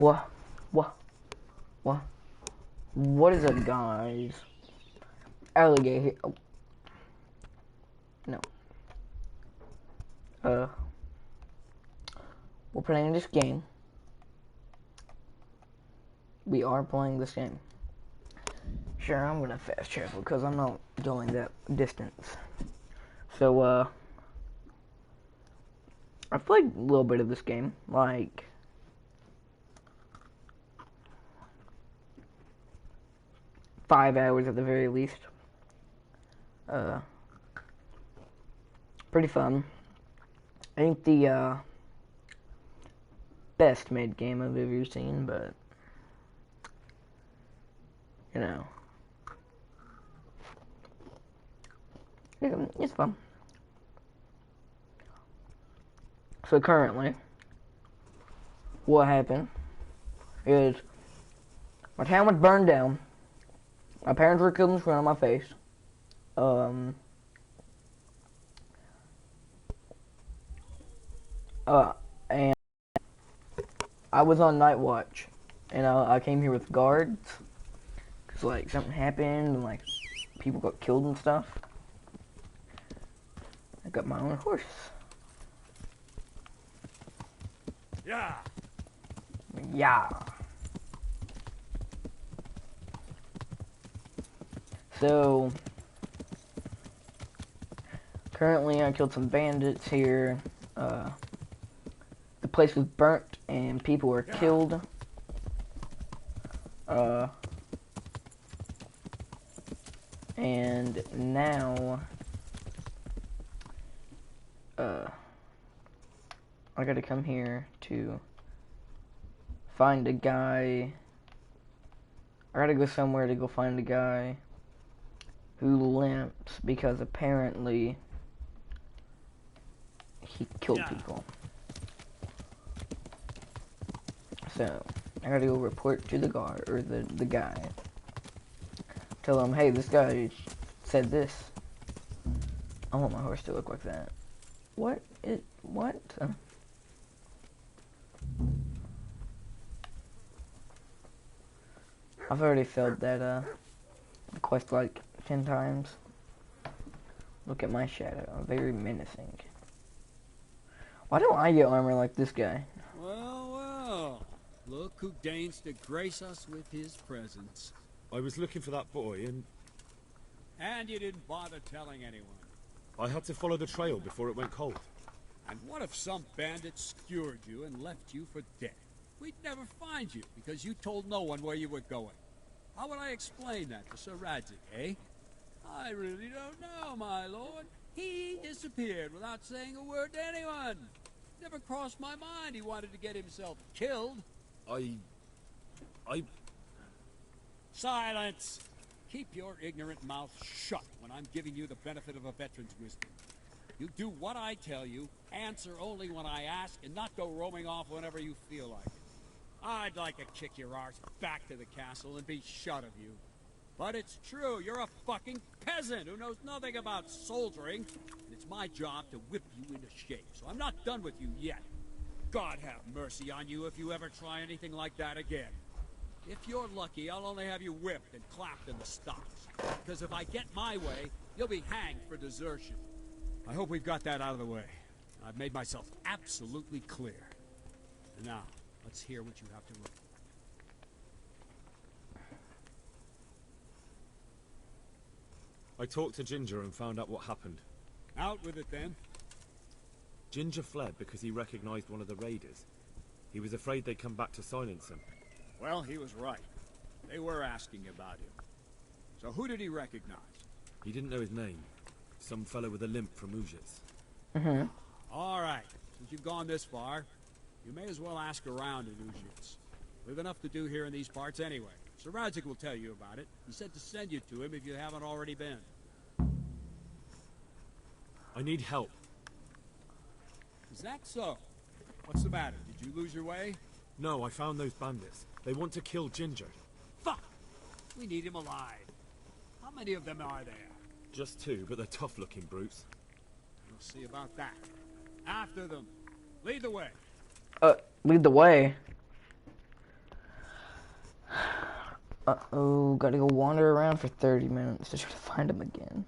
What? What? What? What is it, guys? Alligator. Oh, no. We're playing this game. We are playing this game. Sure, I'm gonna fast travel because I'm not going that distance. So, I've played a little bit of this game, like 5 hours at the very least. Pretty fun. Ain't the best made game I've ever seen, but you know, it's fun. So currently, what happened is my town was burned down. My parents were killed in front of my face. And I was on night watch, and I came here with guards, cause like something happened, and like people got killed and stuff. I got my own horse. Yeah. Yeah. So currently, I killed some bandits here. The place was burnt and people were killed. And now, I gotta come here to find a guy. I gotta go somewhere to go find a guy who limps because apparently he killed people. So I gotta go report to the guard or the guy. Tell him, hey, this guy said this. I want my horse to look like that. What? What? I've already failed that quest like 10 times. Look at my shadow, very menacing. Why don't I get armor like this guy? Well, well. Look who deigns to grace us with his presence. I was looking for that boy and... And you didn't bother telling anyone. I had to follow the trail before it went cold. And what if some bandit skewered you and left you for dead? We'd never find you because you told no one where you were going. How would I explain that to CRUSADE, eh? I really don't know, my lord. He disappeared without saying a word to anyone. Never crossed my mind he wanted to get himself killed. I... Silence! Keep your ignorant mouth shut when I'm giving you the benefit of a veteran's wisdom. You do what I tell you, answer only when I ask, and not go roaming off whenever you feel like it. I'd like to kick your arse back to the castle and be shut of you. But it's true, you're a fucking peasant who knows nothing about soldiering, and it's my job to whip you into shape, so I'm not done with you yet. God have mercy on you if you ever try anything like that again. If you're lucky, I'll only have you whipped and clapped in the stocks. Because if I get my way, you'll be hanged for desertion. I hope we've got that out of the way. I've made myself absolutely clear. And now, let's hear what you have to report. I talked to Ginger and found out what happened. Out with it, then. Ginger fled because he recognized one of the raiders. He was afraid they'd come back to silence him. Well, he was right. They were asking about him. So who did he recognize? He didn't know his name. Some fellow with a limp from Ujits. Mm-hmm. All right. Since you've gone this far, you may as well ask around at Ujits. We've enough to do here in these parts anyway. CRUSADE will tell you about it. He said to send you to him if you haven't already been. I need help. Is that so? What's the matter? Did you lose your way? No, I found those bandits. They want to kill Ginger. Fuck! We need him alive. How many of them are there? Just 2, but they're tough-looking brutes. We'll see about that. After them. Lead the way. Lead the way. Uh-oh, gotta go wander around for 30 minutes to try to find him again.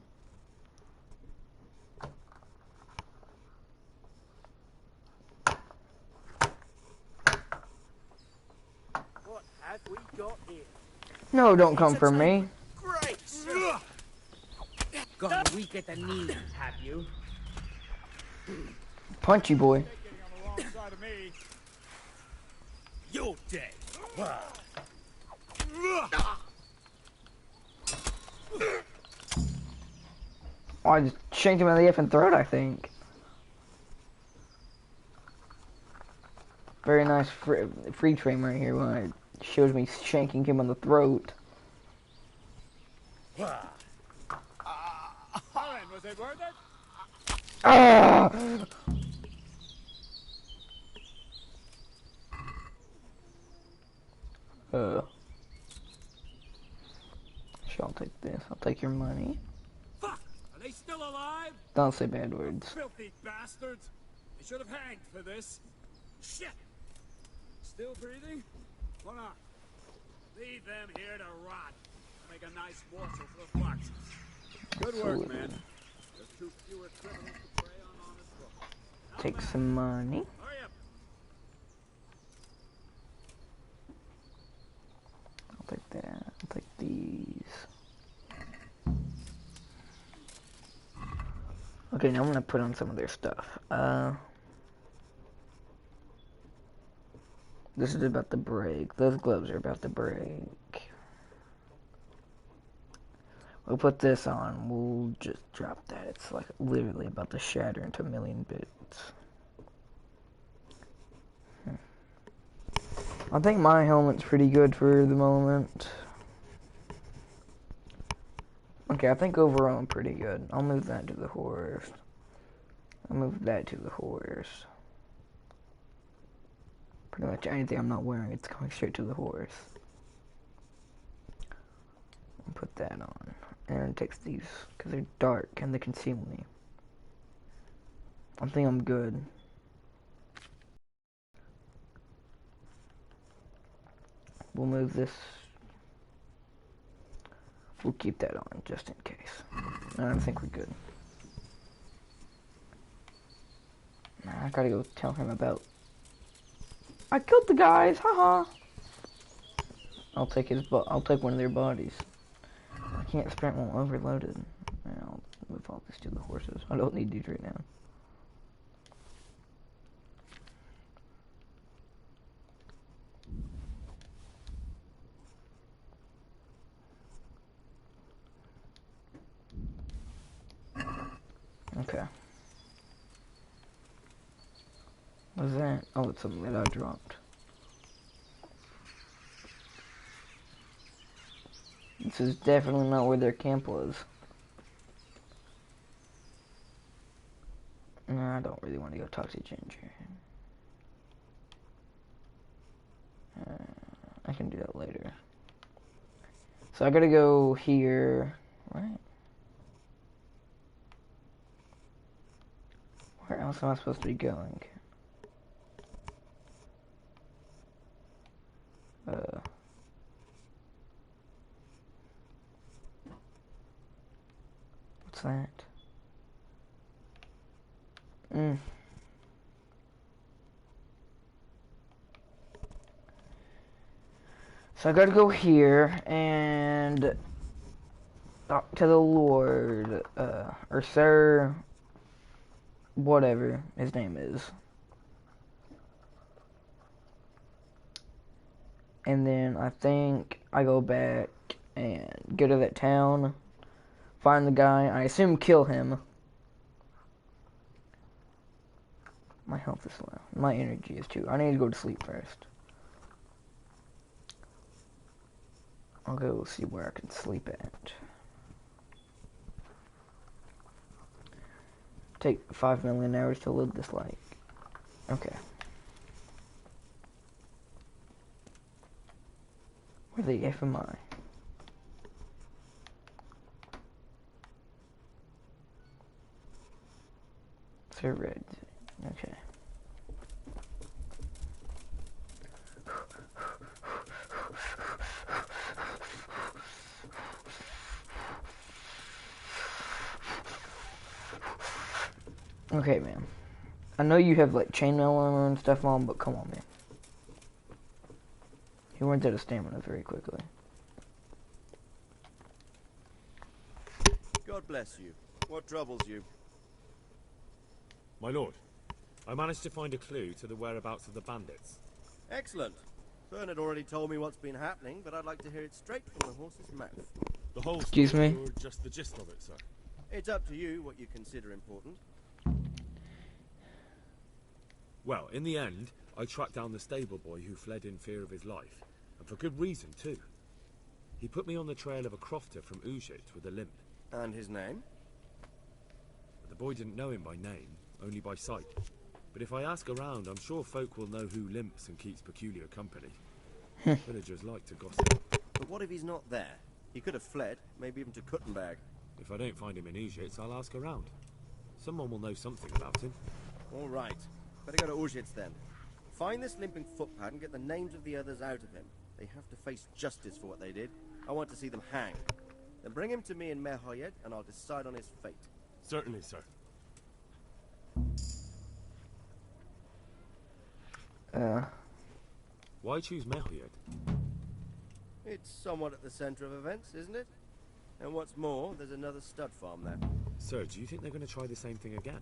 What have we got here? No, don't come for me. Great! Got weak at the knees, have you? Punchy boy. Getting on the wrong side of me. You're dead. Oh, I just shanked him in the effing throat, I think. Very nice free frame right here when it shows me shanking him on the throat. Well, then, was it worth it? Ah! Sure, I'll take this. I'll take your money. Fuck! Are they still alive? Don't say bad words. Filthy bastards! They should have hanged for this. Shit! Still breathing? Or not? Leave them here to rot. Make a nice morsel for the foxes. Good work, man. There's too fewer criminals to prey on honest folk. Now, Take man, some money. hurry up. I'll take that. I'll take these. Okay, now I'm gonna put on some of their stuff. This is about to break. Those gloves are about to break. We'll put this on. We'll just drop that. It's like literally about to shatter into a million bits. I think my helmet's pretty good for the moment. Okay, I think overall I'm pretty good. I'll move that to the horse. I'll move that to the horse. Pretty much anything I'm not wearing, it's going straight to the horse. I'll put that on. And it takes these, because they're dark and they conceal me. I think I'm good. We'll move this. We'll keep that on, just in case. I think we're good. Now I gotta go tell him about... I killed the guys, haha! I'll take I'll take one of their bodies. I can't sprint while overloaded. I'll move all this to the horses. I don't need these right now. Okay. What's that? Oh, it's something that I dropped. This is definitely not where their camp was. No, I don't really want to go talk to Ginger. I can do that later. So I gotta go here, right? Where else am I supposed to be going? What's that? So I gotta go here and talk to the Lord, or Sir, whatever his name is. And then I think I go back and go to that town, find the guy, I assume kill him. My health is low. My energy is too. I need to go to sleep first. I'll go see where I can sleep at. Take 5 million hours to load this light. Okay. Where the F am I? Sir Red. Okay. Okay, man. I know you have like chainmail armor and stuff on, but come on, man. He runs out of stamina very quickly. God bless you. What troubles you? My lord, I managed to find a clue to the whereabouts of the bandits. Excellent. Bernard already told me what's been happening, but I'd like to hear it straight from the horse's mouth. The whole Excuse story, me? or just the gist of it, sir? It's up to you what you consider important. Well, in the end, I tracked down the stable boy who fled in fear of his life, and for good reason, too. He put me on the trail of a crofter from Ujic with a limp. And his name? But the boy didn't know him by name, only by sight. But if I ask around, I'm sure folk will know who limps and keeps peculiar company. Villagers like to gossip. But what if he's not there? He could have fled, maybe even to Kuttenberg. If I don't find him in Ujic, I'll ask around. Someone will know something about him. All right. Better go to Ujic then. Find this limping footpad and get the names of the others out of him. They have to face justice for what they did. I want to see them hanged. Then bring him to me in Merhoyet and I'll decide on his fate. Certainly, sir. Why choose Merhoyet? It's somewhat at the center of events, isn't it? And what's more, there's another stud farm there. Sir, do you think they're going to try the same thing again?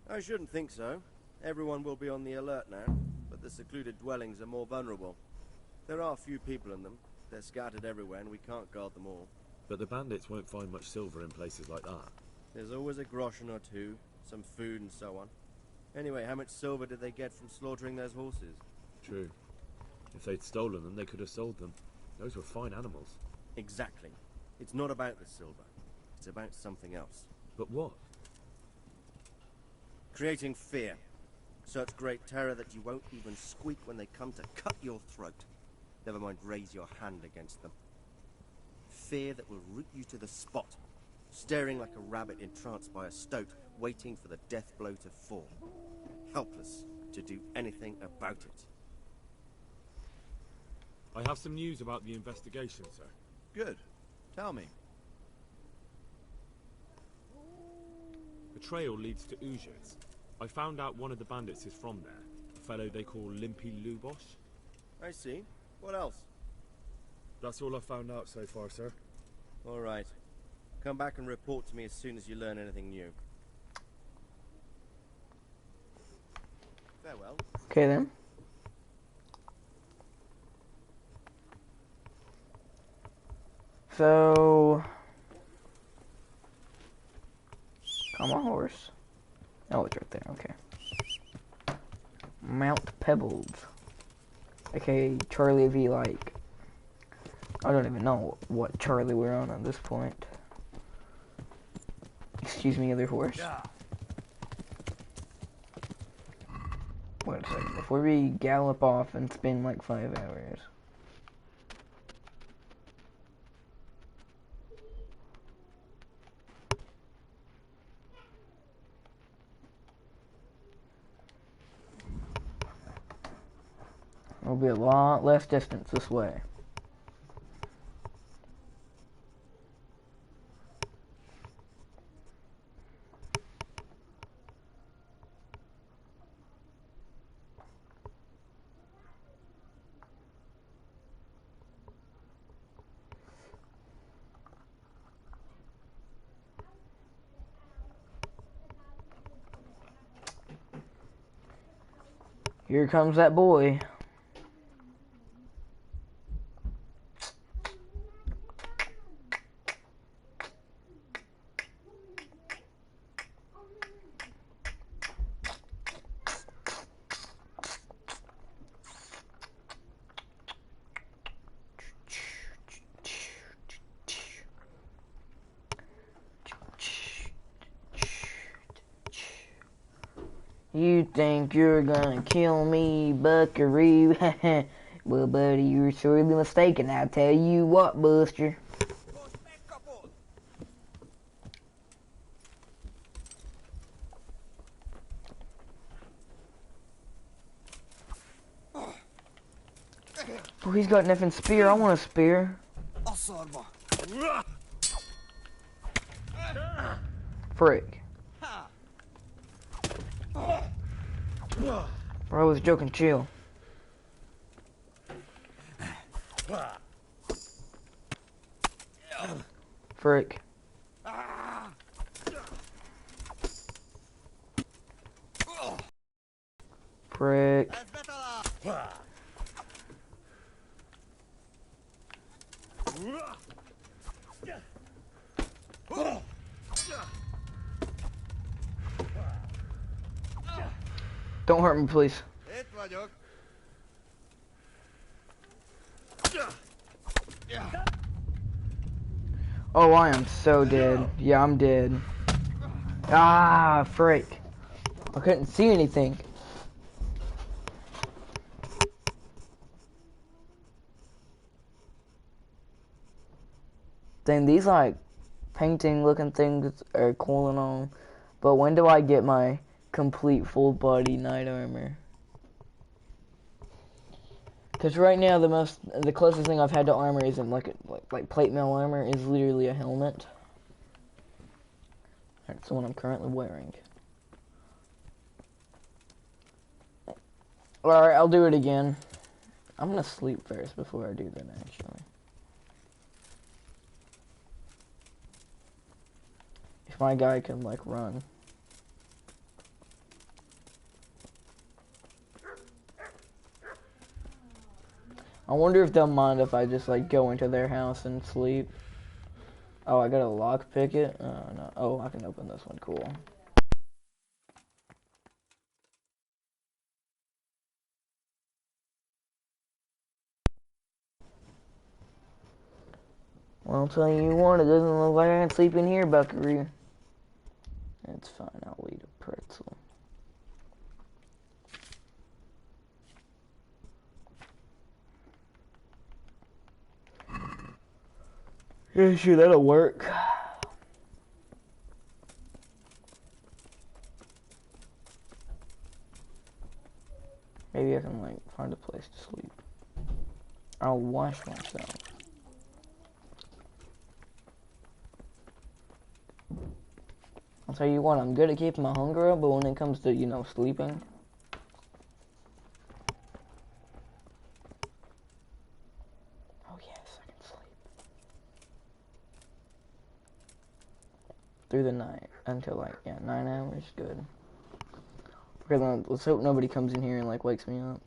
I shouldn't think so. Everyone will be on the alert now, but the secluded dwellings are more vulnerable. There are few people in them. They're scattered everywhere and we can't guard them all. But the bandits won't find much silver in places like that. There's always a groschen or two, some food and so on. Anyway, how much silver did they get from slaughtering those horses? True. If they'd stolen them, they could have sold them. Those were fine animals. Exactly. It's not about the silver. It's about something else. But what? Creating fear. Such great terror that you won't even squeak when they come to cut your throat. Never mind raise your hand against them. Fear that will root you to the spot, staring like a rabbit entranced by a stoat, waiting for the death blow to fall. Helpless to do anything about it. I have some news about the investigation, sir. Good. Tell me. The trail leads to Ujic. I found out one of the bandits is from there. A fellow they call Limpy Lubosh. I see. What else? That's all I found out so far, sir. All right. Come back and report to me as soon as you learn anything new. Farewell. Okay then. So, on my horse. Oh, it's right there. Okay. Mount Pebbles, aka Charlie V. Like. I don't even know what Charlie we're on at this point. Excuse me, other horse. Wait a second. Before we gallop off and spend like 5 hours. It'll be a lot less distance this way. Here comes that boy. You think you're gonna kill me, buckaroo? Well, buddy, you're sorely mistaken. I'll tell you what, Buster. Oh, he's got an effing spear. I want a spear. Frick. Bro, I was joking, chill. Frick. Frick. Don't hurt me, please. Oh, I am so dead. Yeah, I'm dead. Ah, frick. I couldn't see anything. Dang, these like painting looking things are cool and all, but when do I get my complete full body knight armor? Because right now the closest thing I've had to armor isn't like plate mail armor, is literally a helmet. That's the one I'm currently wearing. Alright, I'll do it again. I'm gonna sleep first before I do that, actually. If my guy can, like, run. I wonder if they'll mind if I just, like, go into their house and sleep. Oh, I gotta lockpick it? Oh, no. Oh, I can open this one. Cool. Well, I'll tell you what, it doesn't look like I can sleep in here, Buckaroo. It's fine, I'll eat a pretzel. Yeah, sure, that'll work. Maybe I can, like, find a place to sleep. I'll wash myself. I'll tell you what, I'm good at keeping my hunger up, but when it comes to, you know, sleeping... Oh yes, I can sleep. Through the night, until like, yeah, 9 hours, good. Okay, let's hope nobody comes in here and like wakes me up.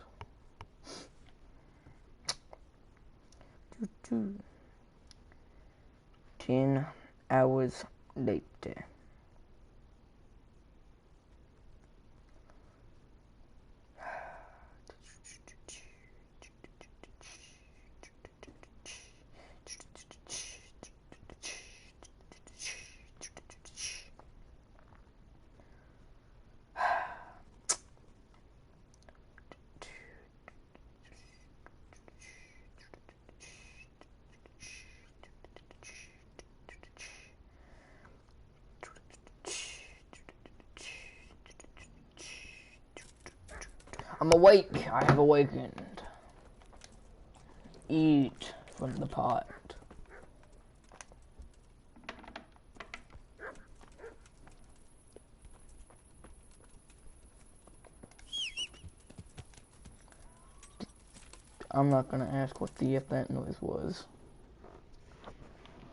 10 hours later. I'm awake. I have awakened. Eat from the pot. I'm not gonna ask what the F that noise was.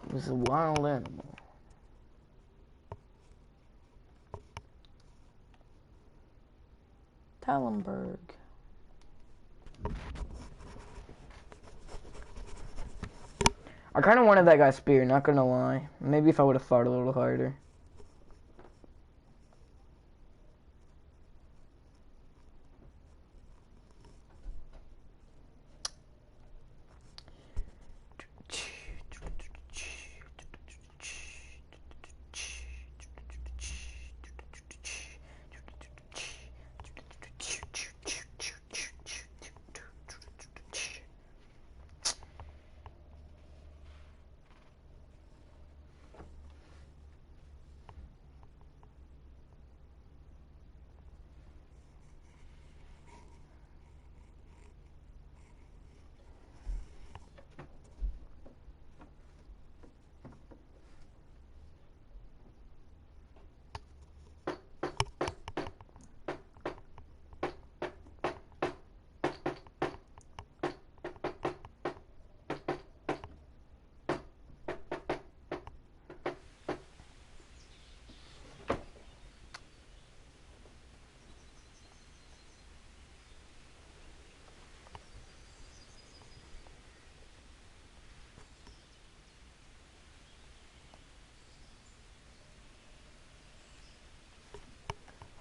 It was a wild animal. Tallenberg. I kind of wanted that guy's spear, not gonna lie. Maybe if I would have fought a little harder.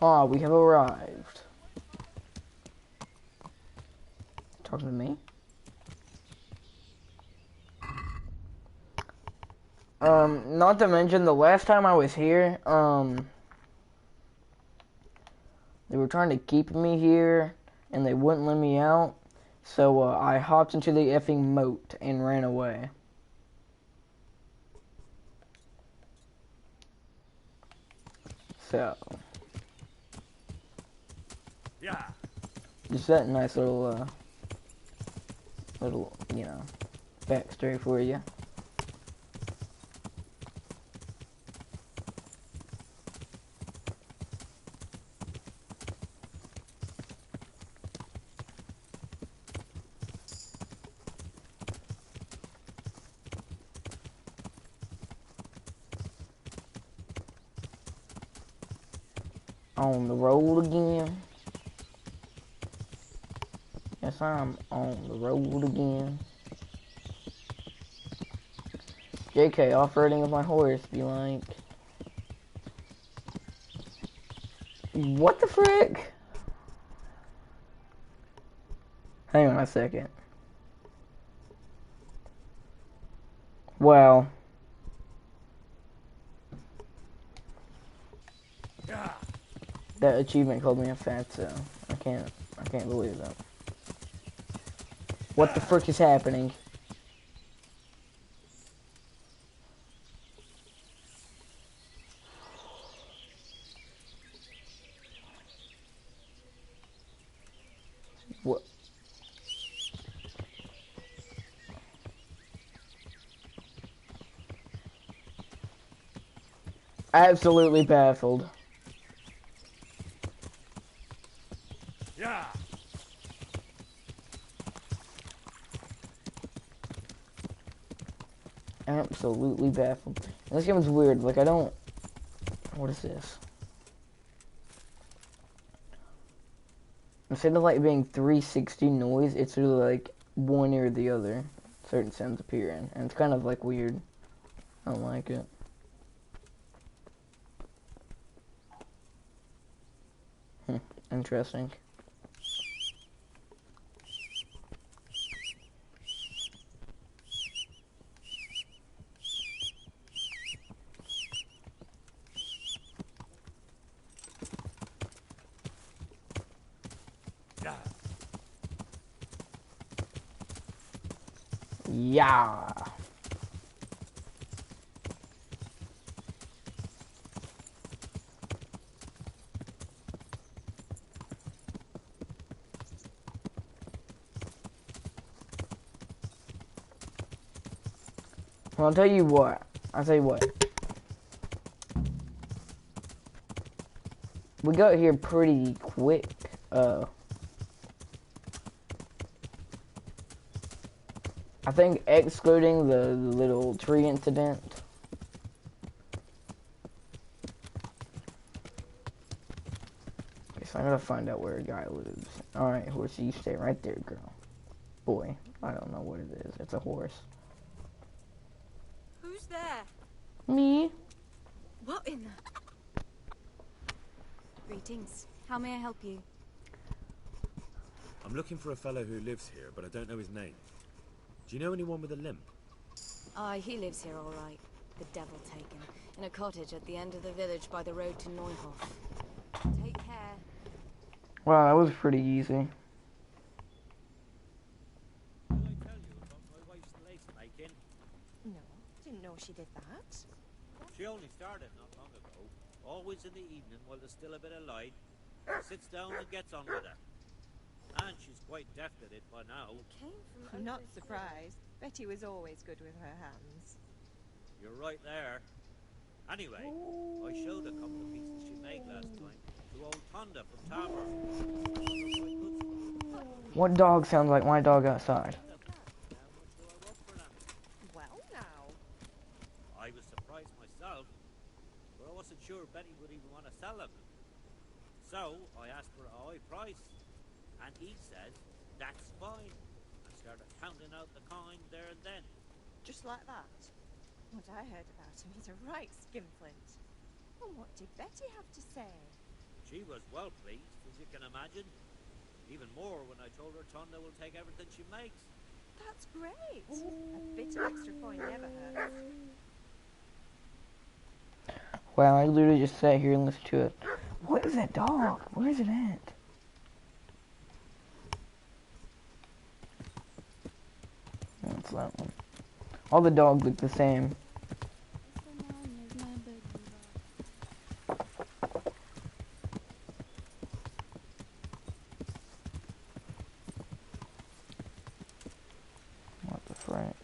Ah, we have arrived. Talking to me? Not to mention the last time I was here, they were trying to keep me here and they wouldn't let me out. So I hopped into the effing moat and ran away. So Yeah. just that nice little you know, backstory for you. On the road again. Yes, I'm on the road again. JK, off-roading with my horse, be like... What the frick? Hang on a second. Well... Yeah. That achievement called me a fatso. I can't believe that. What the frick is happening? What? Absolutely baffled. Yeah. Absolutely baffled. And this game is weird. Like, I don't... What is this? Instead of, like, being 360 noise, it's really, like, one ear or the other. Certain sounds appear in. And it's kind of, like, weird. I don't like it. Interesting. Yeah. Yeah. Well, I'll tell you what. We got here pretty quick. I think excluding the little tree incident. Okay, so I gotta find out where a guy lives. Alright, horsey, you stay right there, girl. Boy, I don't know what it is. It's a horse. Who's there? Me? What in the... Greetings. How may I help you? I'm looking for a fellow who lives here, but I don't know his name. Do you know anyone with a limp? Aye, he lives here all right. The devil taken. In a cottage at the end of the village by the road to Neuhof. Take care. Wow, that was pretty easy. Did I tell you about my wife's lace making? No, didn't know she did that. She only started not long ago. Always in the evening while there's still a bit of light. Sits down and gets on with it. And she's quite deft at it by now. I'm not surprised. Betty was always good with her hands. You're right there. Anyway, I showed a couple of pieces she made last time to old Tonda from Tamar. What dog sounds like my dog outside? How much do I want for them? Well, now. I was surprised myself, but I wasn't sure Betty would even want to sell them. So I asked for a high price, and he says that's fine, and started counting out the coin there and then. Just like that. What I heard about him, he's a right skinflint. And what did Betty have to say? She was well pleased, as you can imagine. Even more when I told her Tonda will take everything she makes. That's great. A bit of extra coin never hurts. Wow, I literally just sat here and listened to it. What is that dog? Where is it at? That's that one. All the dogs look the same. What the frick?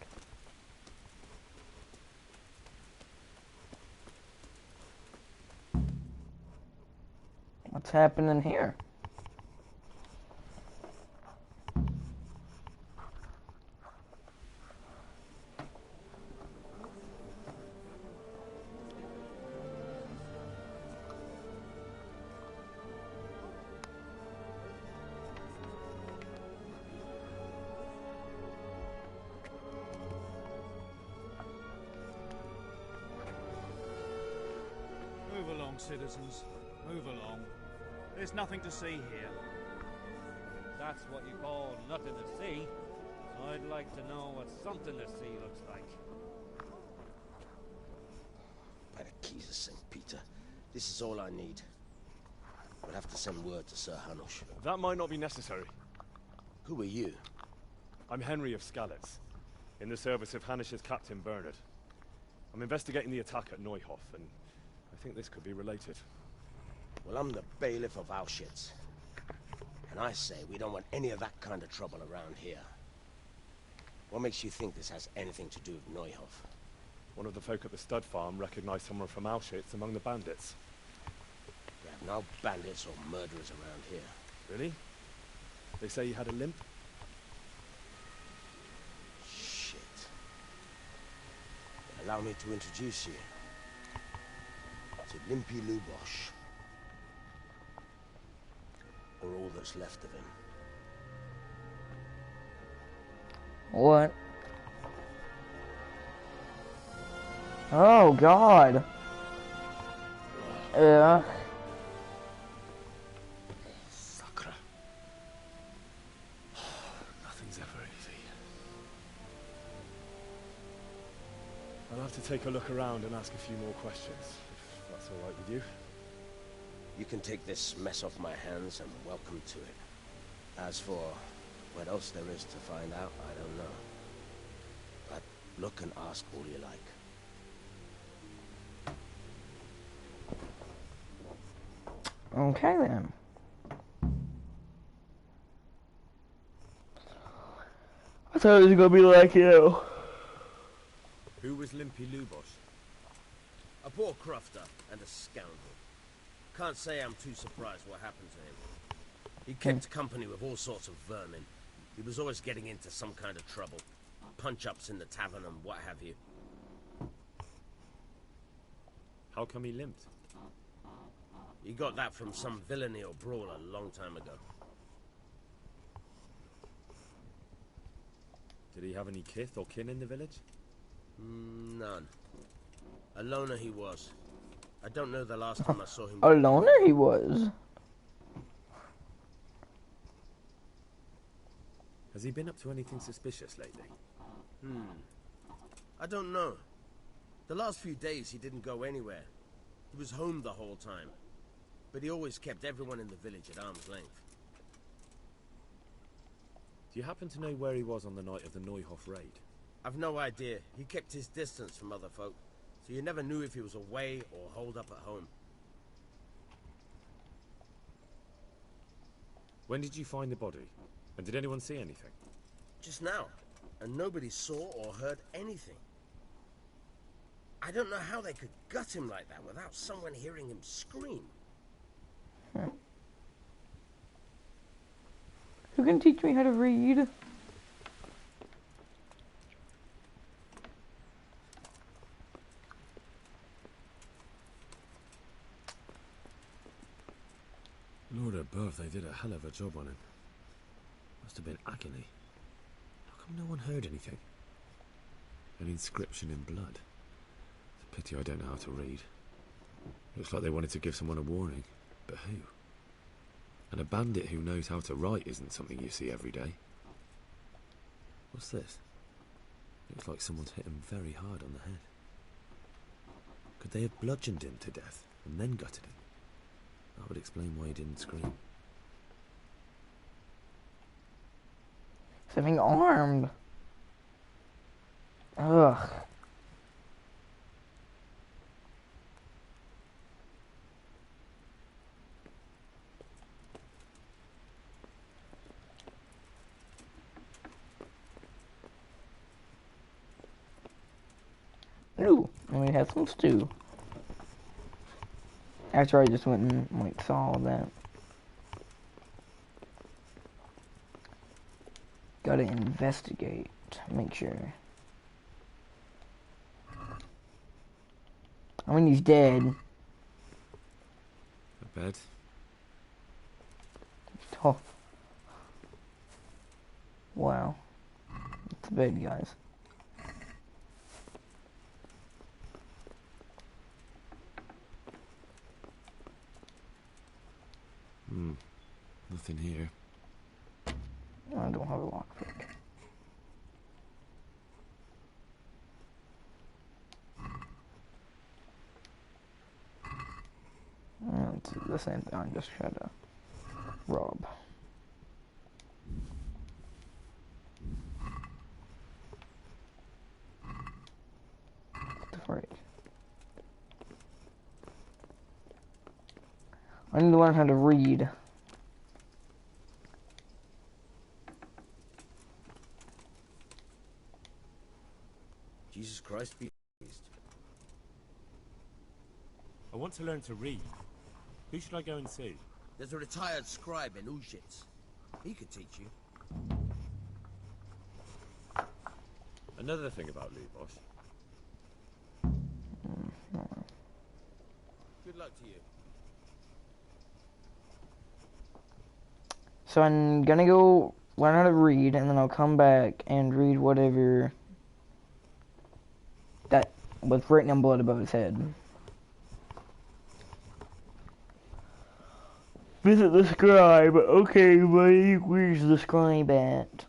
What's happening here? Move along, citizens. Move along. There's nothing to see here. That's what you call nothing to see. I'd like to know what something to see looks like. By the keys of St. Peter, this is all I need. We'll have to send word to Sir Hanush. That might not be necessary. Who are you? I'm Henry of Skalitz, in the service of Hanush's Captain Bernard. I'm investigating the attack at Neuhof, and I think this could be related. Well, I'm the bailiff of Auschwitz. And I say we don't want any of that kind of trouble around here. What makes you think this has anything to do with Neuhof? One of the folk at the stud farm recognized someone from Auschwitz among the bandits. We have no bandits or murderers around here. Really? They say he had a limp? Shit. Allow me to introduce you to Limpy Lubosh. Or all that's left of him. What? Oh, God. Yeah. Sakra. Nothing's ever easy. I'll have to take a look around and ask a few more questions, if that's all right with you. You can take this mess off my hands and welcome to it. As for what else there is to find out, I don't know. But look and ask all you like. Okay, then. I thought it was gonna be like you. Who was Limpy Lubosh? A poor crofter and a scoundrel. Can't say I'm too surprised what happened to him. He kept company with all sorts of vermin. He was always getting into some kind of trouble. Punch-ups in the tavern and what have you. How come he limped? He got that from some villainy or brawl a long time ago. Did he have any kith or kin in the village? None. A loner he was. I don't know the last time I saw him. A loner he was. Has he been up to anything suspicious lately? I don't know. The last few days he didn't go anywhere. He was home the whole time. But he always kept everyone in the village at arm's length. Do you happen to know where he was on the night of the Neuhof raid? I've no idea. He kept his distance from other folk. So you never knew if he was away or holed up at home. When did you find the body? And did anyone see anything? Just now. And nobody saw or heard anything. I don't know how they could gut him like that without someone hearing him scream. Who can teach me how to read? Lord above, they did a hell of a job on him. Must have been agony. How come no one heard anything? An inscription in blood. It's a pity I don't know how to read. Looks like they wanted to give someone a warning. But who? And a bandit who knows how to write isn't something you see every day. What's this? Looks like someone's hit him very hard on the head. Could they have bludgeoned him to death and then gutted him? That would explain why he didn't scream. Something armed. Ugh. Ooh, and we had some stew. After I just went and like saw all that. Gotta investigate, make sure. I mean, he's dead. A bed? Oh. Wow. It's a bed, guys. Nothing here. I don't have a lockpick. It's the same thing. I just tried to rob. What the frick? I need to learn how to read. Jesus Christ be pleased. I want to learn to read. Who should I go and see? There's a retired scribe in Ujits. He could teach you. Another thing about Lubosh. Good luck to you. So I'm gonna go learn how to read, and then I'll come back and read whatever that was written in blood above his head. Visit the scribe. Okay, buddy, where's the scribe at?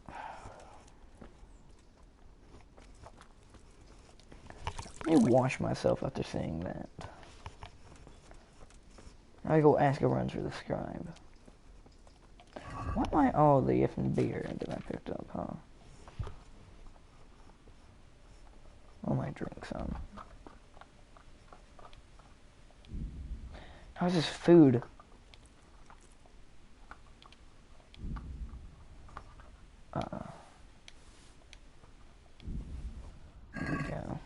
Let me wash myself after saying that. I go ask around for the scribe. What am I? Oh, the effing beer that I picked up, huh? Oh, my drink some. How's this food? There we go.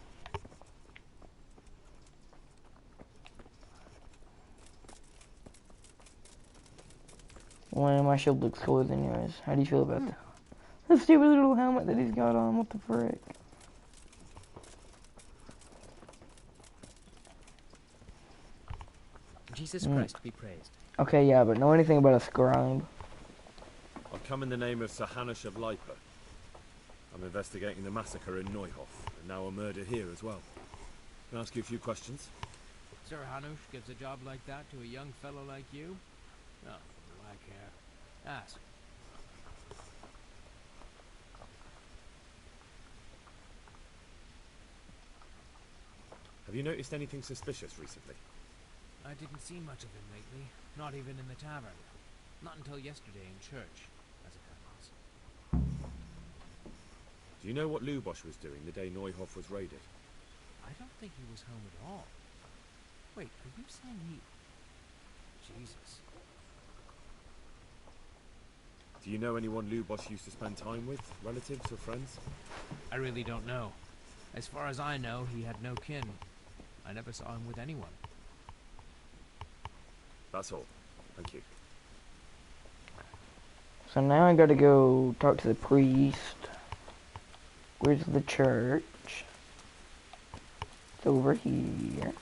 Well, my shield looks cooler than yours. How do you feel about that? The stupid little helmet that he's got on. What the frick? Jesus Christ be praised. Okay, yeah, but know anything about a scribe? I've come in the name of Sir Hanush of Lipa. I'm investigating the massacre in Neuhof, and now a murder here as well. Can I ask you a few questions? Sir Hanush gives a job like that to a young fellow like you? Oh, do I care? Ask. Have you noticed anything suspicious recently? I didn't see much of him lately, not even in the tavern. Not until yesterday in church, as it happens. Do you know what Lubosh was doing the day Neuhof was raided? I don't think he was home at all. Wait, are you saying he... Jesus. Do you know anyone Lubosh used to spend time with? Relatives or friends? I really don't know. As far as I know, he had no kin. I never saw him with anyone. That's all. Thank you. So now I gotta go talk to the priest. Where's the church? It's over here.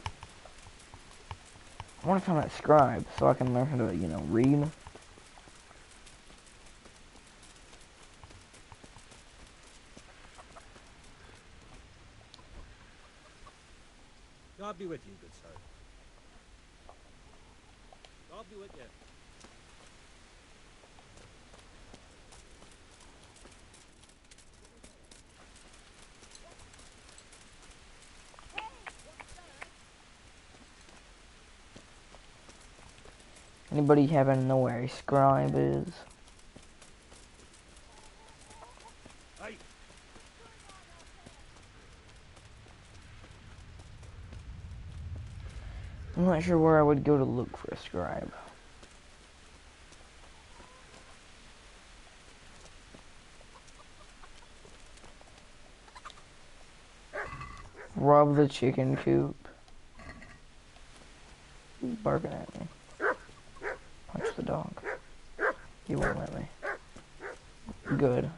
I want to find that scribe so I can learn how to, you know, read. God be with you, good sir. I'll be with you. Anybody happen to know where a scribe is? Hey, I'm not sure where I would go to look for a scribe. Rob the chicken coop. He's barking at me. Punch the dog. He won't let me. Good.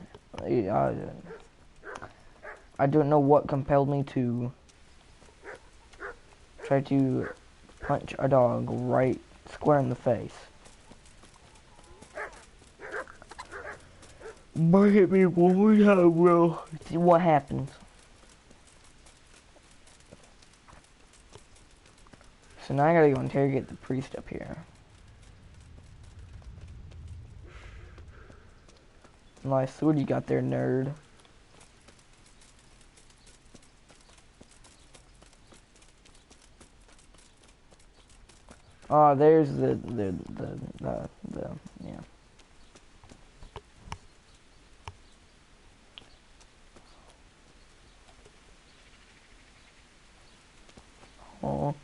I don't know what compelled me to try to punch a dog right square in the face. But hit me one more time, bro. See what happens. So now I gotta go interrogate the priest up here. Nice sword you got there, nerd. Oh, there's the yeah. Oh.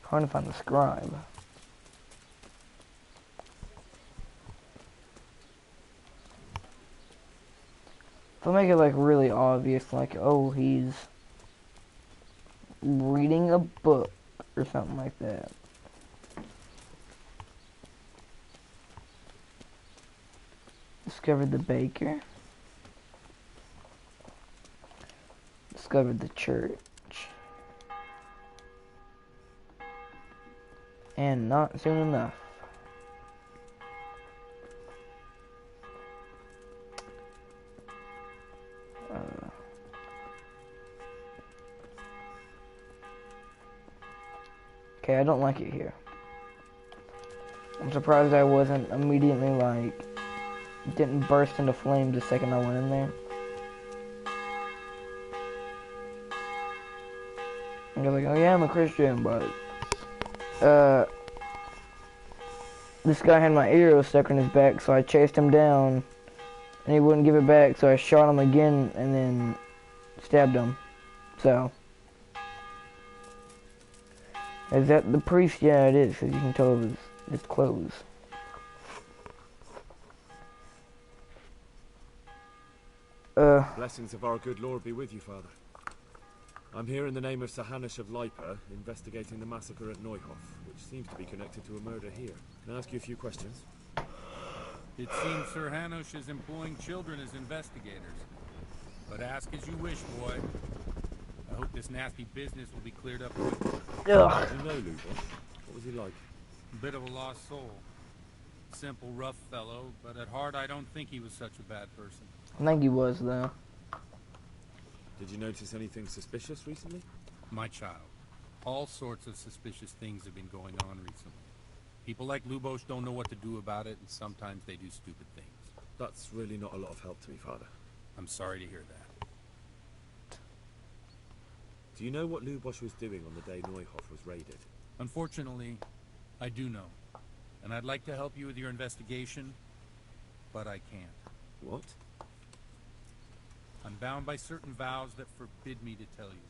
Trying to find the scribe. If I make it like really obvious, like, oh, he's reading a book or something like that. Discovered the baker. Discovered the church. And not soon enough. Okay, I don't like it here. I'm surprised I wasn't immediately like, didn't burst into flames the second I went in there. And you're like, oh yeah, I'm a Christian, but this guy had my arrow stuck in his back, so I chased him down, and he wouldn't give it back, so I shot him again, and then stabbed him. So, is that the priest? Yeah, it is, because you can tell his clothes. Blessings of our good Lord be with you, Father. I'm here in the name of Sir Hanush of Lipa, investigating the massacre at Neuhof, which seems to be connected to a murder here. Can I ask you a few questions? It seems Sir Hanush is employing children as investigators. But ask as you wish, boy. I hope this nasty business will be cleared up quickly. Do you know Lubos? What was he like? A bit of a lost soul. Simple, rough fellow, but at heart I don't think he was such a bad person. I think he was, though. Did you notice anything suspicious recently? My child, all sorts of suspicious things have been going on recently. People like Lubos don't know what to do about it, and sometimes they do stupid things. That's really not a lot of help to me, Father. I'm sorry to hear that. Do you know what Lubos was doing on the day Neuhof was raided? Unfortunately, I do know. And I'd like to help you with your investigation, but I can't. What? I'm bound by certain vows that forbid me to tell you.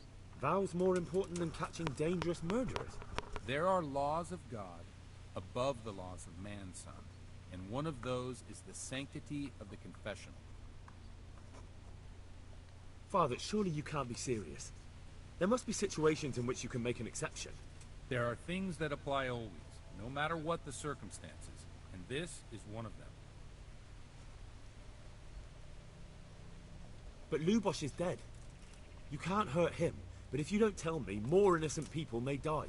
Vows more important than catching dangerous murderers? There are laws of God above the laws of man, son. And one of those is the sanctity of the confessional. Father, surely you can't be serious. There must be situations in which you can make an exception. There are things that apply always, no matter what the circumstances. And this is one of them. But Lubos is dead. You can't hurt him, but if you don't tell me, more innocent people may die.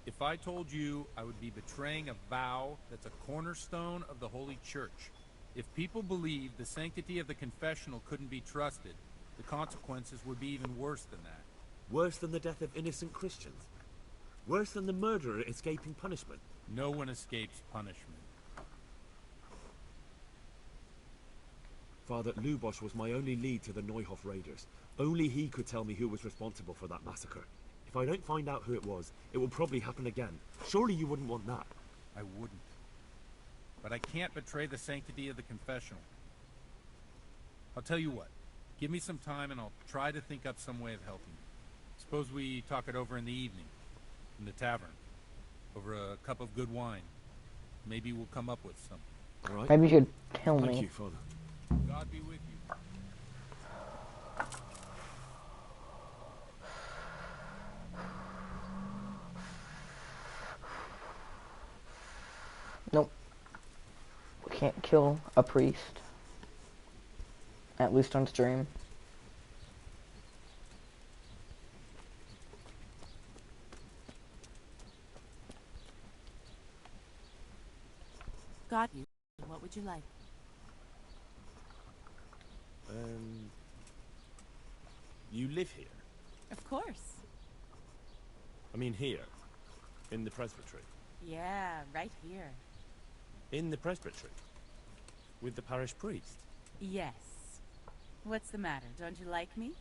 If I told you, I would be betraying a vow that's a cornerstone of the Holy Church. If people believed the sanctity of the confessional couldn't be trusted, the consequences would be even worse than that. Worse than the death of innocent Christians? Worse than the murderer escaping punishment? No one escapes punishment. Father, Lubosch was my only lead to the Neuhof raiders. Only he could tell me who was responsible for that massacre. If I don't find out who it was, it will probably happen again. Surely you wouldn't want that. I wouldn't. But I can't betray the sanctity of the confessional. I'll tell you what. Give me some time and I'll try to think up some way of helping you. Suppose we talk it over in the evening. In the tavern. Over a cup of good wine. Maybe we'll come up with something. All right. Maybe you should tell me. Thank you, Father. God be with you. Nope. We can't kill a priest. At least on stream. Got you. What would you like? You live here? Of course. I mean here, in the presbytery. Yeah, right here. In the presbytery? With the parish priest? Yes. What's the matter? Don't you like me?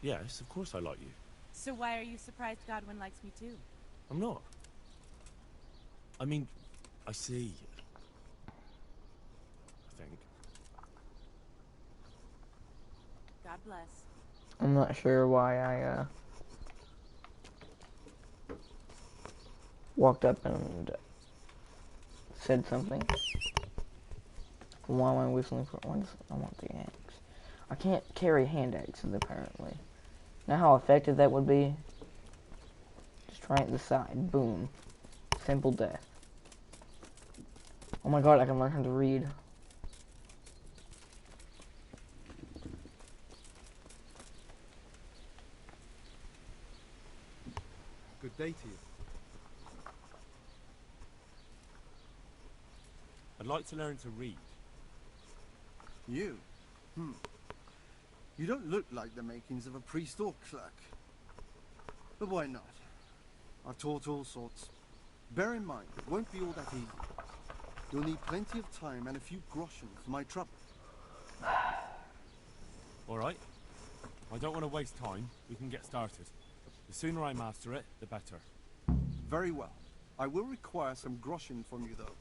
Yes, of course I like you. So why are you surprised Godwin likes me too? I'm not. I mean, I see. I think. God bless. I'm not sure why I walked up and said something. Why am I whistling for once? I want the axe. I can't carry hand axes apparently. Know how effective that would be? Just try it to the side. Boom. Simple death. Oh my god, I can learn how to read. Good day to you. I'd like to learn to read. You? You don't look like the makings of a priest or clerk. But why not? I've taught all sorts. Bear in mind, it won't be all that easy. You'll need plenty of time and a few groschen for my trouble. All right. I don't want to waste time. We can get started. The sooner I master it, the better. Very well. I will require some groschen from you, though,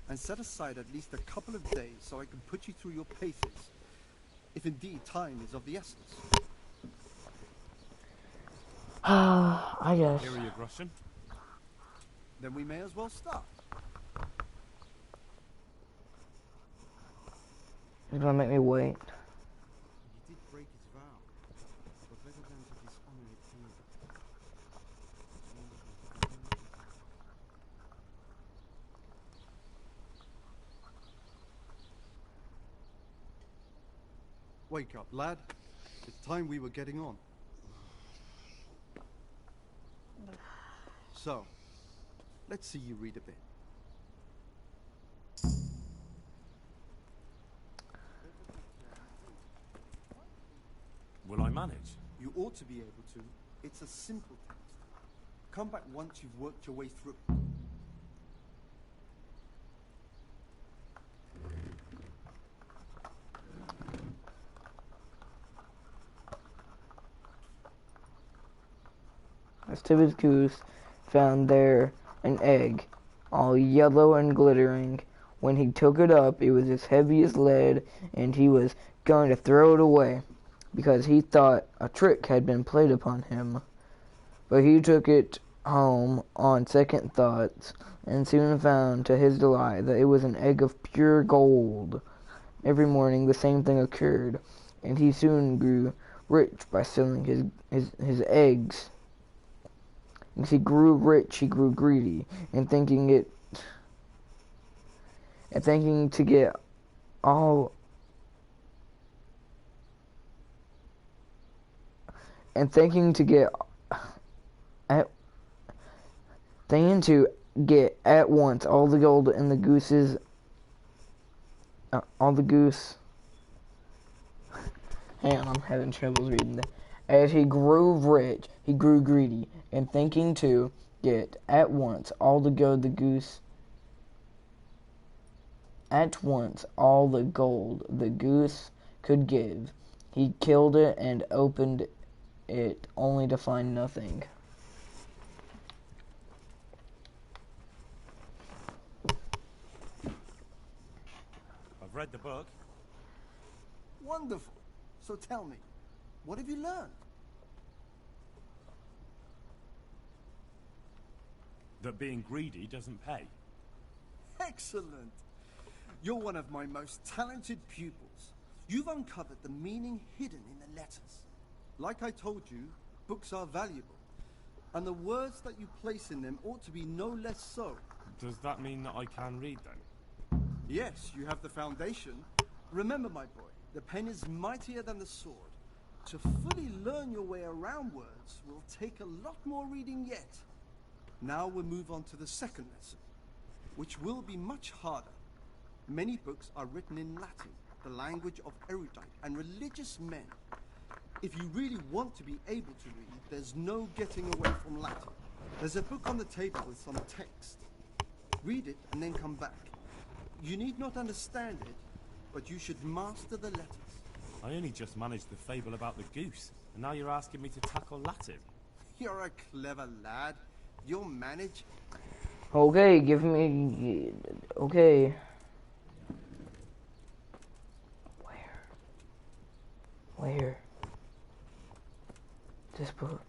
and set aside at least a couple of days so I can put you through your paces, if indeed time is of the essence. I guess. Here are your groschen. Then we may as well start. You're gonna make me wait. He did break his vow, but better than to dishonor it further. Wake up, lad. It's time we were getting on. So, let's see you read a bit. Will I manage? You ought to be able to. It's a simple text. Come back once you've worked your way through. A stupid goose found there an egg, all yellow and glittering. When he took it up, it was as heavy as lead, and he was going to throw it away, because he thought a trick had been played upon him. But he took it home on second thoughts, and soon found to his delight that it was an egg of pure gold. Every morning the same thing occurred, and he soon grew rich by selling his eggs. As he grew rich, he grew greedy, and thinking to get all at once all the gold in the goose's Hang on, I'm having troubles reading that. As he grew rich, he grew greedy, and thinking to get at once all the gold the goose could give, he killed it and opened it only to find nothing. I've read the book. Wonderful. So tell me, what have you learned? That being greedy doesn't pay. Excellent. You're one of my most talented pupils. You've uncovered the meaning hidden in the letters. Like I told you, books are valuable, and the words that you place in them ought to be no less so. Does that mean that I can read then? Yes, you have the foundation. Remember, my boy, the pen is mightier than the sword. To fully learn your way around words will take a lot more reading yet. Now we'll move on to the second lesson, which will be much harder. Many books are written in Latin, the language of erudite and religious men. If you really want to be able to read, there's no getting away from Latin. There's a book on the table with some text. Read it and then come back. You need not understand it, but you should master the letters. I only just managed the fable about the goose, and now you're asking me to tackle Latin. You're a clever lad. You'll manage. Okay, give me... Okay. Where? This book.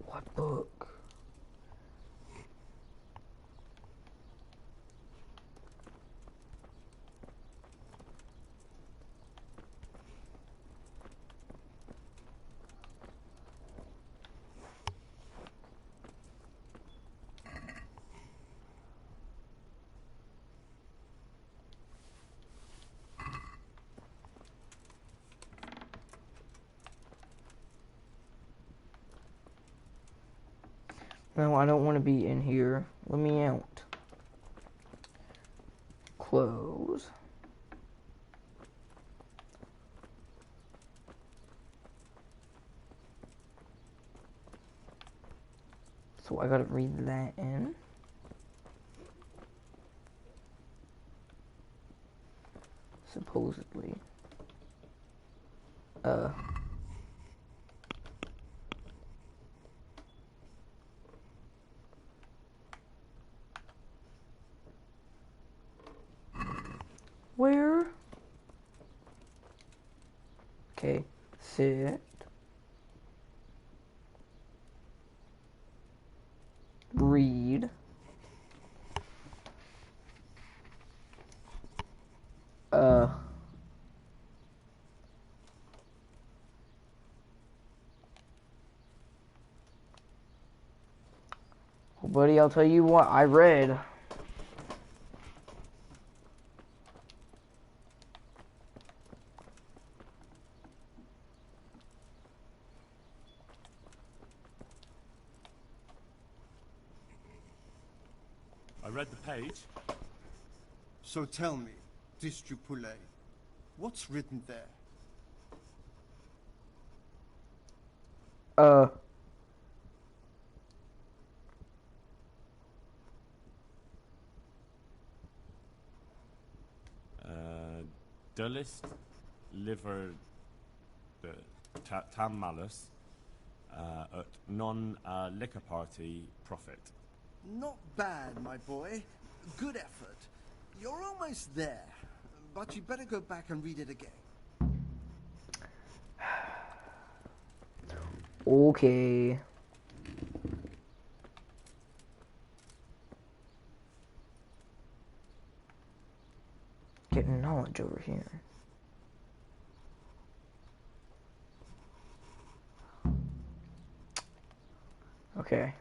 What book? No, I don't want to be in here. Let me out. Close. So I gotta read that in. Supposedly. Where? Okay, sit. Read. Well, buddy, I'll tell you what, I read. I read the page. So tell me, Distupule, what's written there? Dullist liver tam malus at non liquor party profit. Not bad, my boy. Good effort. You're almost there, but you better go back and read it again. Okay. Getting knowledge over here. Okay.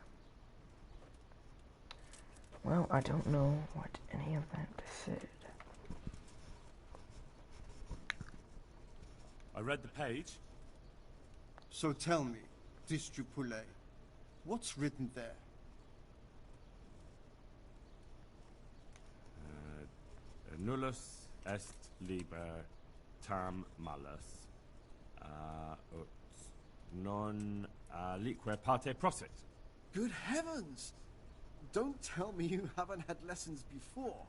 Well, I don't know what any of that said. I read the page. So tell me, Distupule, what's written there? Nullus est liber tam malus ut non lique parte prosit. Good heavens! Don't tell me you haven't had lessons before.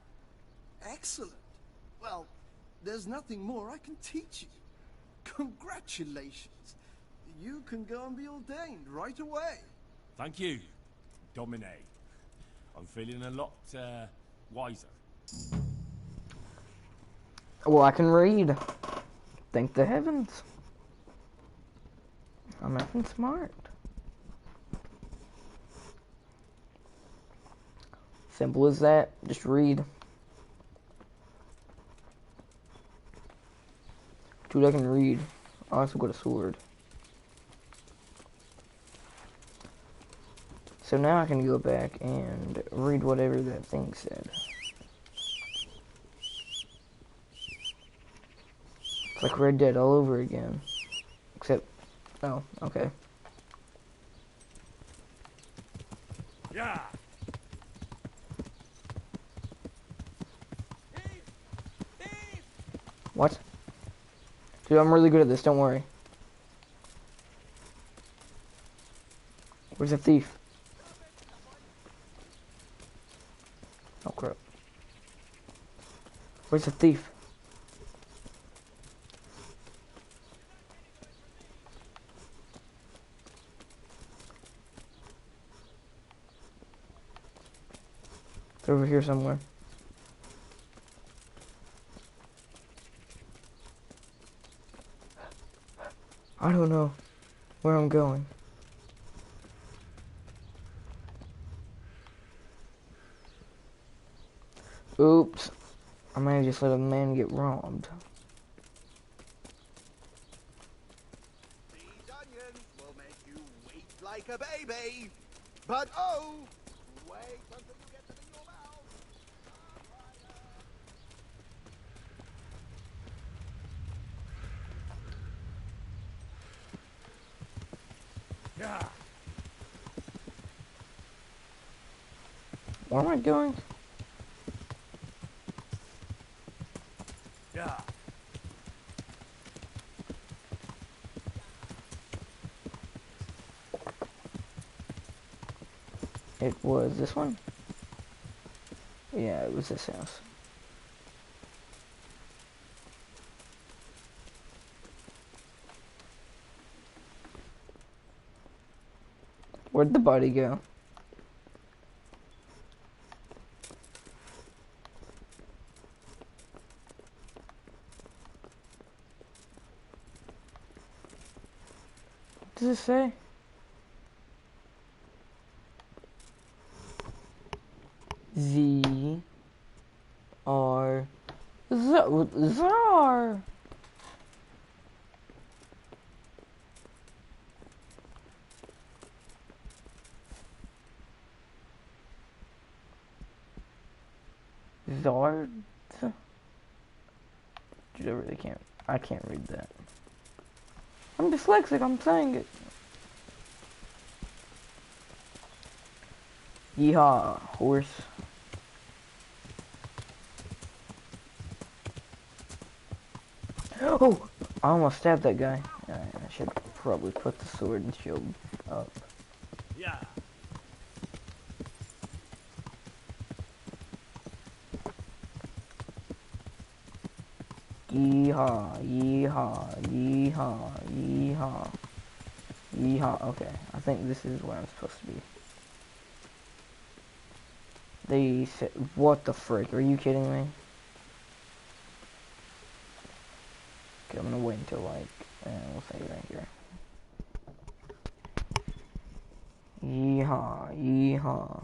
Excellent. Well, there's nothing more I can teach you. Congratulations. You can go and be ordained right away. Thank you, Domine. I'm feeling a lot wiser. Well, I can read. Thank the heavens. I'm effing smart. Simple as that. Just read. Dude, I can read. I also got a sword. So now I can go back and read whatever that thing said. It's like Red Dead all over again. Except, oh, okay. Yeah. What? Dude, I'm really good at this, don't worry. Where's the thief? Oh crap. Where's the thief? It's over here somewhere. I don't know where I'm going. Oops. I might have just let a man get robbed. These onions will make you weep like a baby. But oh, wait until you get them in your mouth. Yeah. Where am I going? Yeah. It was this one? Yeah, it was this house. Where'd the body go? What does it say? Z R Zar. Zard. Dude, I really can't. I can't read that. I'm dyslexic. I'm saying it. Yeehaw, horse. Oh! I almost stabbed that guy. I should probably put the sword and shield up. Yeah. Yeehaw, yeehaw, yeehaw, yeehaw. Yeehaw. Okay, I think this is where I'm supposed to be. They said, what the frick? Are you kidding me? Okay, I'm gonna wait until like, we'll say right here. Yeehaw, yeehaw.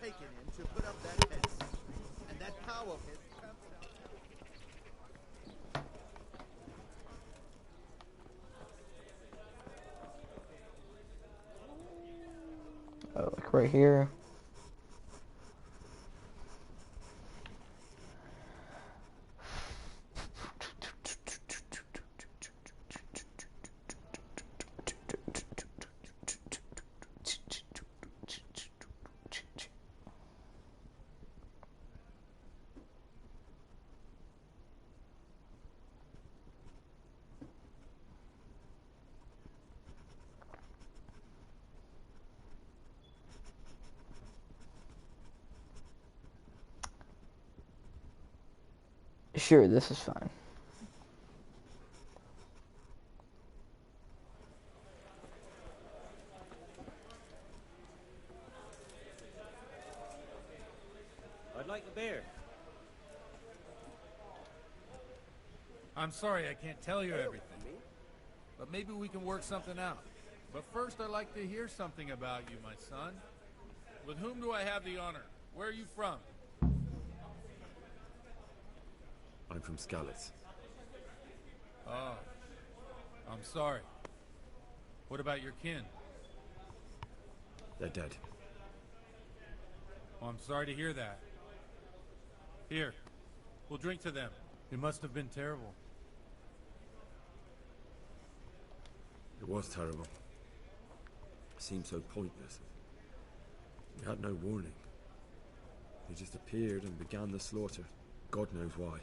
taken him to put up that fence. And that power pit comes out. Oh, like right here. Sure, this is fine. I'd like a beer. I'm sorry I can't tell you everything, but maybe we can work something out. But first I'd like to hear something about you, my son. With whom do I have the honor? Where are you from? I'm from Skalitz. Oh, I'm sorry. What about your kin? They're dead. Oh, I'm sorry to hear that. Here, we'll drink to them. It must have been terrible. It was terrible. It seemed so pointless. We had no warning. They just appeared and began the slaughter. God knows why.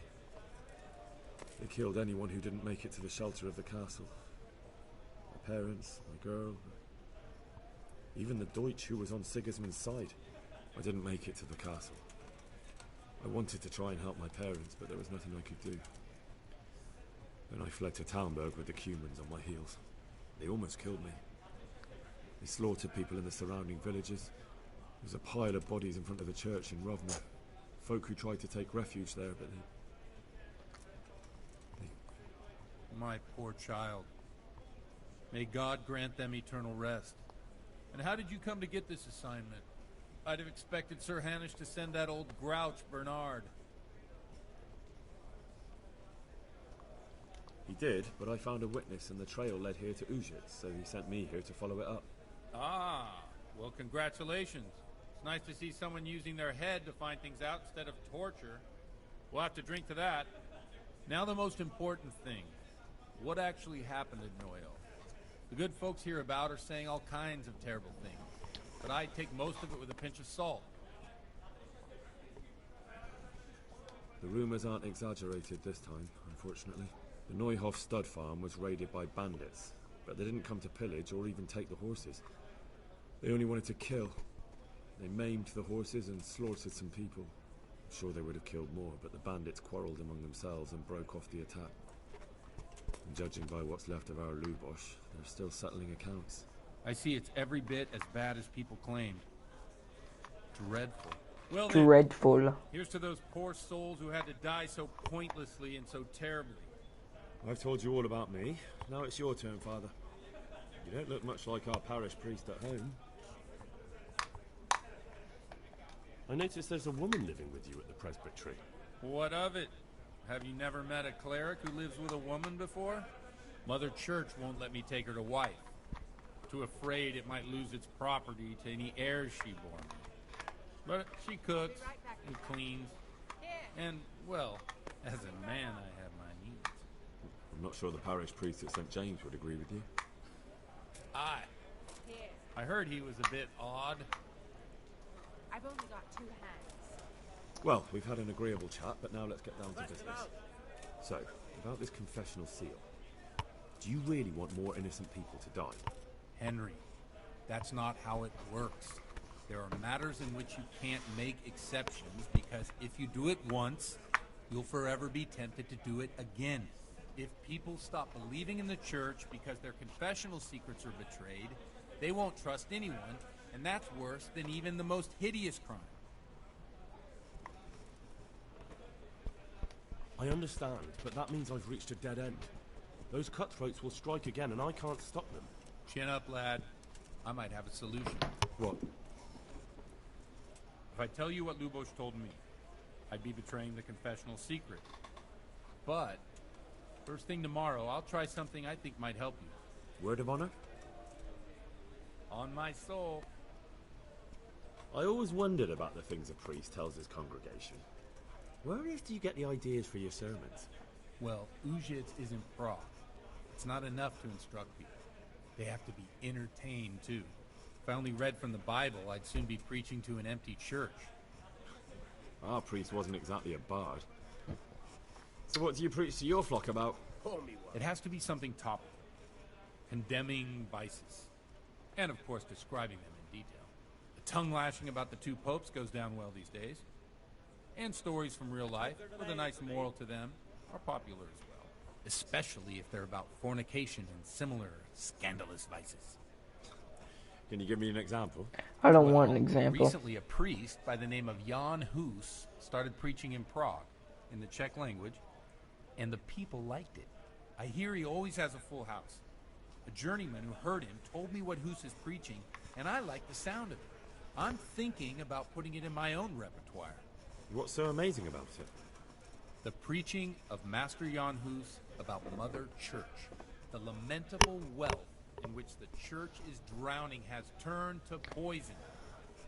They killed anyone who didn't make it to the shelter of the castle. My parents, my girl, even the Deutsch who was on Sigismund's side. I didn't make it to the castle. I wanted to try and help my parents, but there was nothing I could do. Then I fled to Talmberg with the Cumans on my heels. They almost killed me. They slaughtered people in the surrounding villages. There was a pile of bodies in front of the church in Rovna. Folk who tried to take refuge there, but they... My poor child. May God grant them eternal rest. And how did you come to get this assignment? I'd have expected Sir Hanish to send that old grouch, Bernard. He did, but I found a witness and the trail led here to Ujitz, so he sent me here to follow it up. Ah, well, congratulations. It's nice to see someone using their head to find things out instead of torture. We'll have to drink to that. Now the most important thing. What actually happened at Noyo? The good folks hereabout are saying all kinds of terrible things, but I take most of it with a pinch of salt. The rumors aren't exaggerated this time, unfortunately. The Neuhof stud farm was raided by bandits, but they didn't come to pillage or even take the horses. They only wanted to kill. They maimed the horses and slaughtered some people. I'm sure they would have killed more, but the bandits quarreled among themselves and broke off the attack. And judging by what's left of our Lubosh, they're still settling accounts. I see it's every bit as bad as people claimed. Dreadful. Well then, Dreadful. here's to those poor souls who had to die so pointlessly and so terribly. I've told you all about me. Now it's your turn, Father. You don't look much like our parish priest at home. I noticed there's a woman living with you at the presbytery. What of it? Have you never met a cleric who lives with a woman before? Mother Church won't let me take her to wife. Too afraid it might lose its property to any heirs she bore me. But she cooks and cleans. And, well, as a man I have my needs. I'm not sure the parish priest at St. James would agree with you. I heard he was a bit odd. I've only got 2 hands. Well, we've had an agreeable chat, but now let's get down to business. So, about this confessional seal. Do you really want more innocent people to die? Henry, that's not how it works. There are matters in which you can't make exceptions because if you do it once, you'll forever be tempted to do it again. If people stop believing in the church because their confessional secrets are betrayed, they won't trust anyone, and that's worse than even the most hideous crime. I understand, but that means I've reached a dead end. Those cutthroats will strike again, and I can't stop them. Chin up, lad. I might have a solution. What? If I tell you what Lubos told me, I'd be betraying the confessional secret. But first thing tomorrow, I'll try something I think might help you. Word of honor? On my soul. I always wondered about the things a priest tells his congregation. Where on earth do you get the ideas for your sermons? Well, Ujits isn't Prague. It's not enough to instruct people. They have to be entertained, too. If I only read from the Bible, I'd soon be preaching to an empty church. Our priest wasn't exactly a bard. So what do you preach to your flock about? It has to be something topical. Condemning vices. And, of course, describing them in detail. The tongue-lashing about the two popes goes down well these days. And stories from real life, with a nice moral to them, are popular as well. Especially if they're about fornication and similar scandalous vices. Can you give me an example? I don't want an example. Recently, a priest by the name of Jan Hus started preaching in Prague, in the Czech language, and the people liked it. I hear he always has a full house. A journeyman who heard him told me what Hus is preaching, and I like the sound of it. I'm thinking about putting it in my own repertoire. What's so amazing about it? The preaching of Master Jan Hus about Mother Church. The lamentable wealth in which the church is drowning has turned to poison.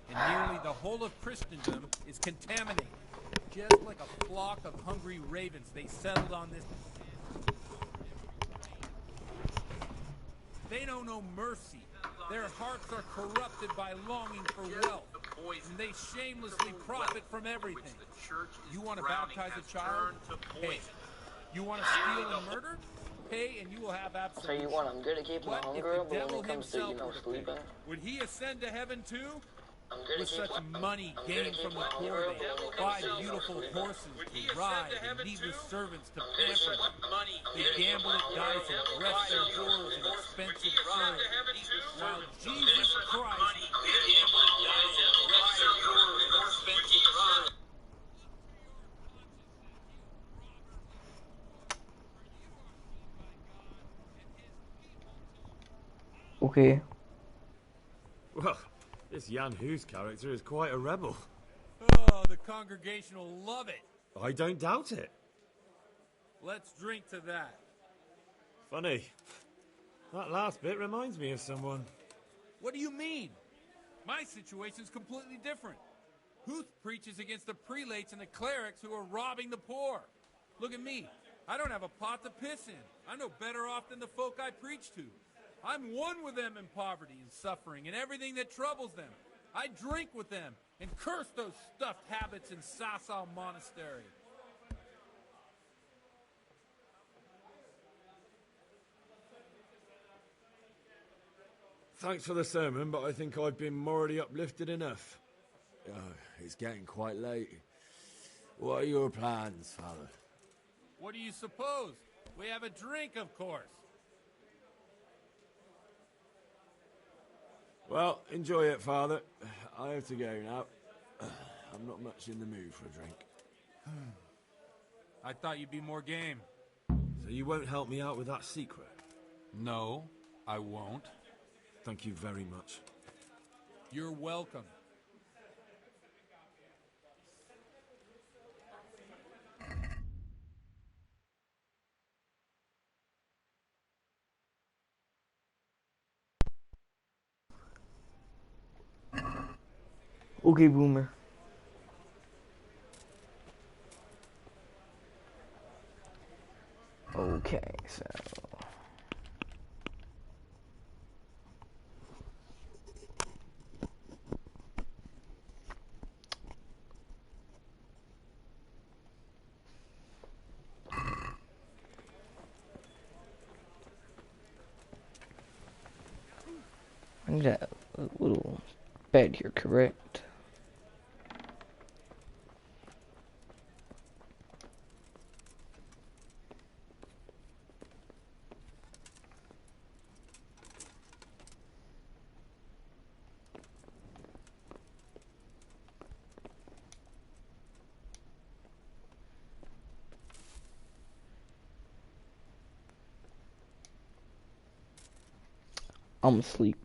And nearly the whole of Christendom is contaminated. Just like a flock of hungry ravens, they settled on this. They know no mercy. Their hearts are corrupted by longing for wealth. And they shamelessly profit from everything. You want to baptize a child? Pay. You want to steal and murder? Pay and you will have absolution. So you want, I'm good at keeping my hunger up, but when it comes to, you know, sleeping, would he ascend to heaven too? I'm good With at such money gained from the poor, they buy beautiful horses to ride and needless servants to pamper them. They gamble at dice and dress their whores in expensive clothes. While Jesus Christ okay. Well, this Jan Hus character is quite a rebel. Oh, the congregation will love it. I don't doubt it. Let's drink to that. Funny. That last bit reminds me of someone. What do you mean? My situation's completely different. Huth preaches against the prelates and the clerics who are robbing the poor. Look at me. I don't have a pot to piss in. I'm no better off than the folk I preach to. I'm one with them in poverty and suffering and everything that troubles them. I drink with them and curse those stuffed habits in Sasau Monastery. Thanks for the sermon, but I think I've been morally uplifted enough. Oh, it's getting quite late. What are your plans, Father? What do you suppose? We have a drink, of course. Well, enjoy it, Father. I have to go now. I'm not much in the mood for a drink. I thought you'd be more game. So you won't help me out with that secret? No, I won't. Thank you very much. You're welcome. Okay, Boomer. Okay, so... I need a little bed here, correct? I'm asleep.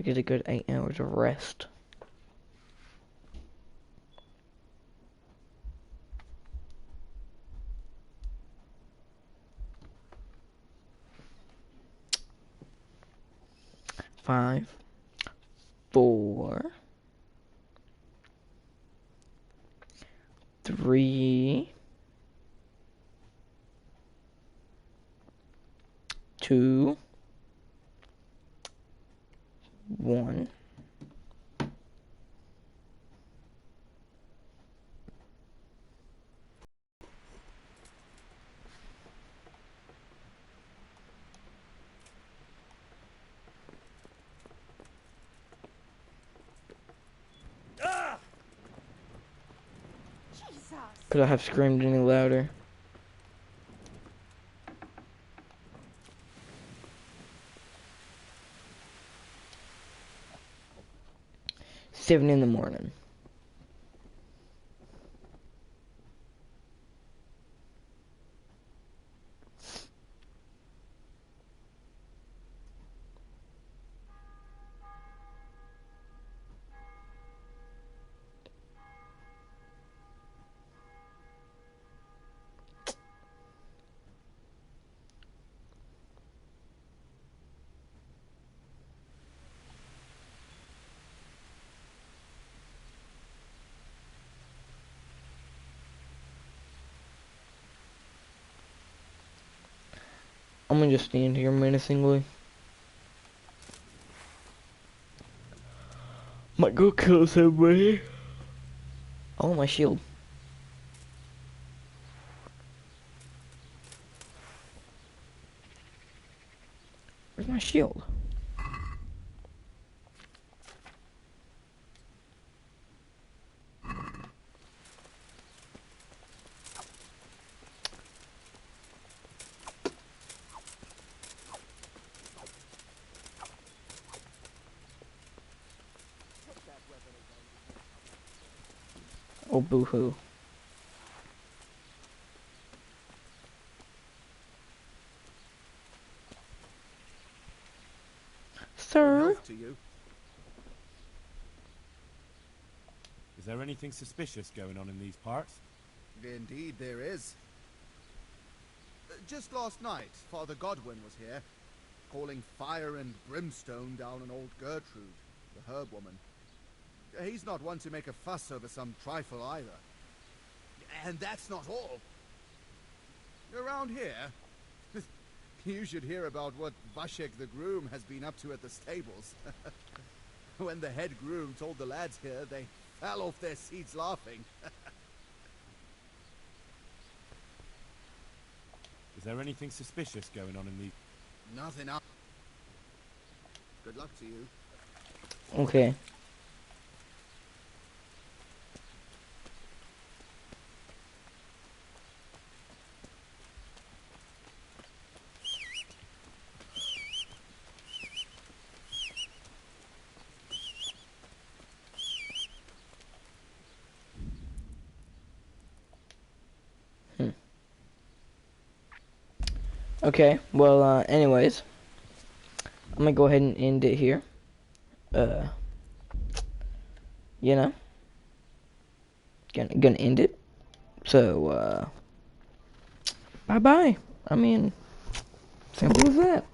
get a good 8 hours of rest. Five, 4, 3, 2, 1. Could I have screamed any louder? Seven in the morning. I'm gonna just stand here menacingly. Might go kill somebody. Oh, my shield. Where's my shield? Oh, boo-hoo. Sir? To you. Is there anything suspicious going on in these parts? Indeed, there is. Just last night, Father Godwin was here, calling fire and brimstone down on old Gertrude, the herb woman. He's not one to make a fuss over some trifle either. And that's not all. Around here, you should hear about what Vashek the groom has been up to at the stables. When the head groom told the lads here, they fell off their seats laughing. Is there anything suspicious going on in these? Nothing up. Good luck to you. Okay. Okay, well, anyways, I'm gonna go ahead and end it here. You know, gonna end it. So, bye-bye. I mean, simple as that.